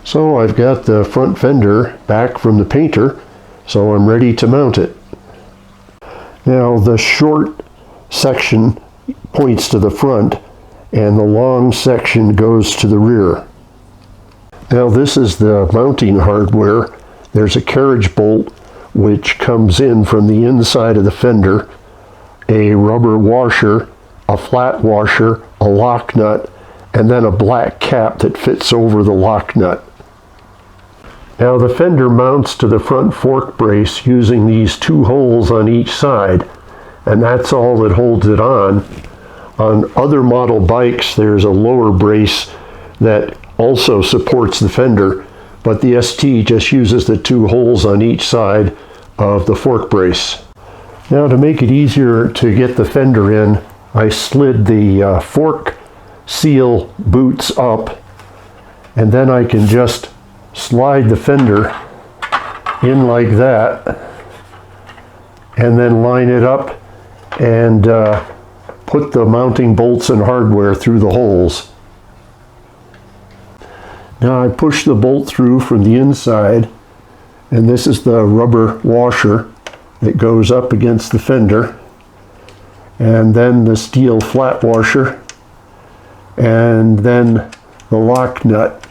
So I've got the front fender back from the painter, so I'm ready to mount it. Now the short section points to the front and the long section goes to the rear. Now this is the mounting hardware. There's a carriage bolt which comes in from the inside of the fender, a rubber washer, a flat washer, a lock nut, and then a black cap that fits over the lock nut. Now the fender mounts to the front fork brace using these two holes on each side, and that's all that holds it on. On other model bikes there's a lower brace that also supports the fender, but the ST just uses the two holes on each side of the fork brace. Now to make it easier to get the fender in, I slid the fork seal boots up, and then I can just slide the fender in like that and then line it up and put the mounting bolts and hardware through the holes. Now I push the bolt through from the inside, and this is the rubber washer that goes up against the fender, and then the steel flat washer, and then the lock nut.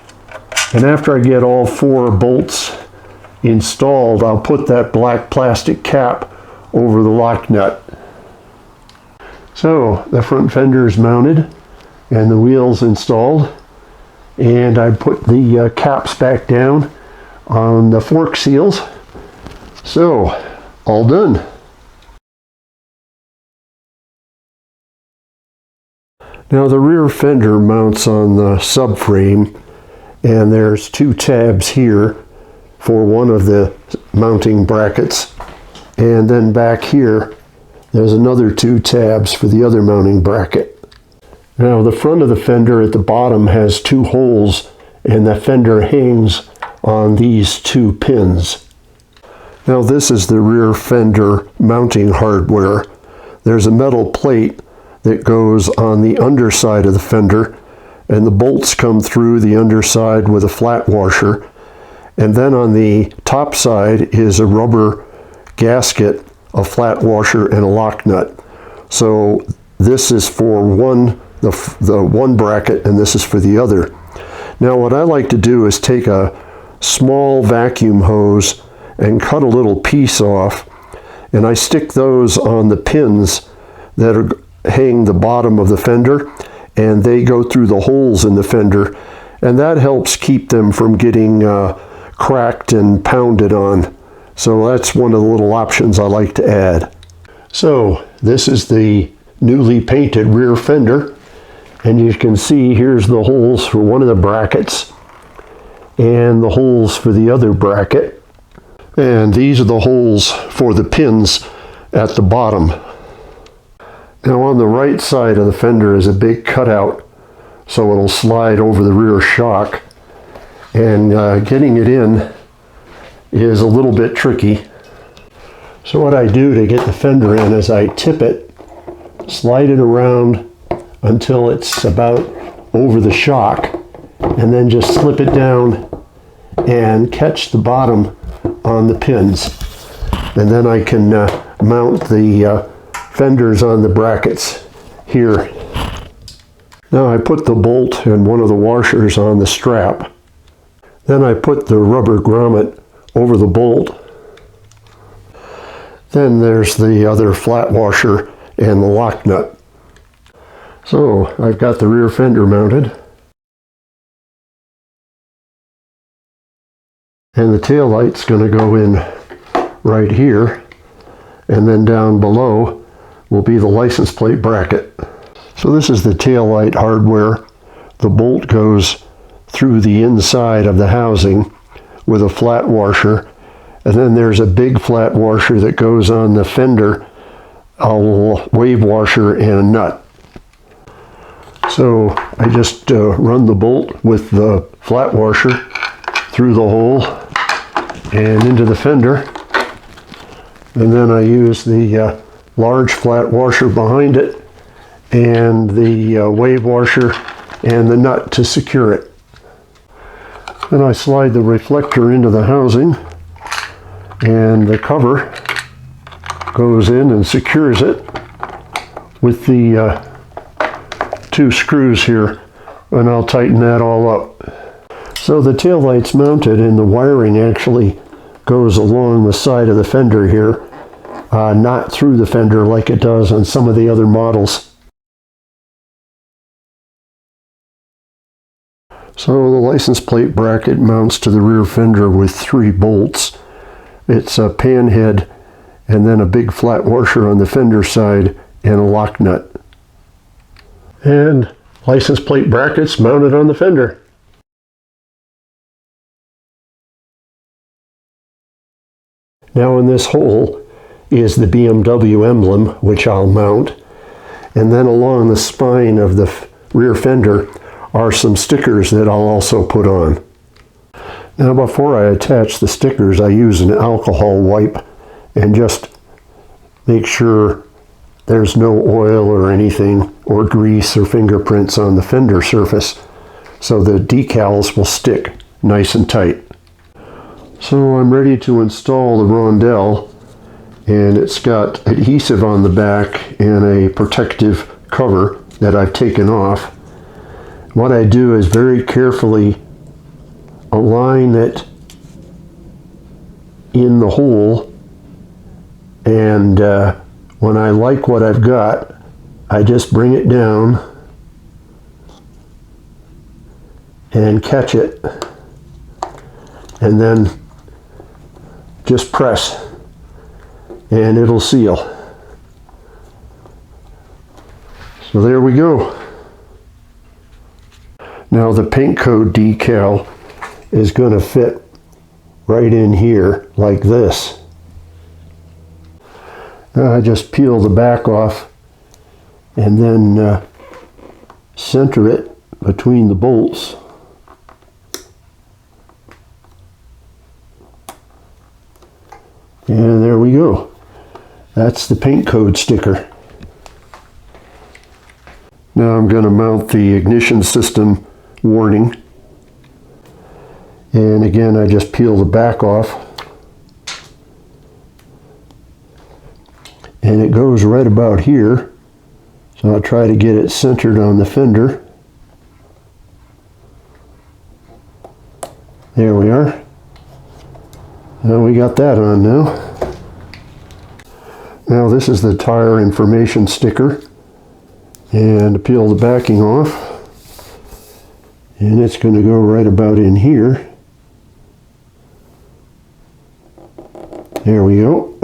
And after I get all four bolts installed, I'll put that black plastic cap over the lock nut. So the front fender is mounted and the wheels installed, and I put the caps back down on the fork seals. So all done. Now the rear fender mounts on the subframe, and there's two tabs here for one of the mounting brackets, and then back here there's another two tabs for the other mounting bracket. Now the front of the fender at the bottom has two holes, and the fender hangs on these two pins. Now this is the rear fender mounting hardware. There's a metal plate that goes on the underside of the fender, and the bolts come through the underside with a flat washer, and then on the top side is a rubber gasket, a flat washer, and a lock nut. So this is for the one bracket, and this is for the other. Now what I like to do is take a small vacuum hose and cut a little piece off, and I stick those on the pins that hang the bottom of the fender, and they go through the holes in the fender, and that helps keep them from getting cracked and pounded on. So that's one of the little options I like to add. So this is the newly painted rear fender, and you can see here's the holes for one of the brackets and the holes for the other bracket, and these are the holes for the pins at the bottom. Now on the right side of the fender is a big cutout, so it'll slide over the rear shock, and getting it in is a little bit tricky. So what I do to get the fender in is I tip it, slide it around until it's about over the shock, and then just slip it down and catch the bottom on the pins, and then I can mount the fenders on the brackets here. Now I put the bolt and one of the washers on the strap. Then I put the rubber grommet over the bolt. Then there's the other flat washer and the lock nut. So I've got the rear fender mounted. And the tail light's going to go in right here, and then down below will be the license plate bracket. So this is the tail light hardware. The bolt goes through the inside of the housing with a flat washer, and then there's a big flat washer that goes on the fender, a wave washer, and a nut. So I just run the bolt with the flat washer through the hole and into the fender, and then I use the large flat washer behind it and the wave washer and the nut to secure it. Then I slide the reflector into the housing, and the cover goes in and secures it with the 2 screws here, and I'll tighten that all up. So the taillight's mounted, and the wiring actually goes along the side of the fender here, not through the fender like it does on some of the other models. So the license plate bracket mounts to the rear fender with 3 bolts. It's a pan head and then a big flat washer on the fender side and a lock nut. And license plate brackets mounted on the fender. Now in this hole is the BMW emblem, which I'll mount, and then along the spine of the rear fender are some stickers that I'll also put on. Now before I attach the stickers, I use an alcohol wipe and just make sure there's no oil or anything or grease or fingerprints on the fender surface, so the decals will stick nice and tight. So I'm ready to install the rondelle, and it's got adhesive on the back and a protective cover that I've taken off. What I do is very carefully align it in the hole, and when I like what I've got, I just bring it down and catch it, and then just press and it'll seal. So there we go. Now the paint code decal is going to fit right in here like this. Now I just peel the back off and then center it between the bolts. And there we go. That's the paint code sticker. Now I'm going to mount the ignition system warning. And again, I just peel the back off. And it goes right about here. So I'll try to get it centered on the fender. There we are. Now we got that on now. Now this is the tire information sticker. And peel the backing off. And it's going to go right about in here. There we go.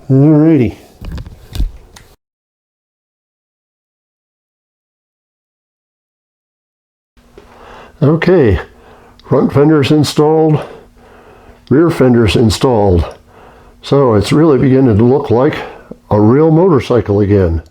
Alrighty. Okay, front fenders installed, rear fenders installed. So it's really beginning to look like a real motorcycle again.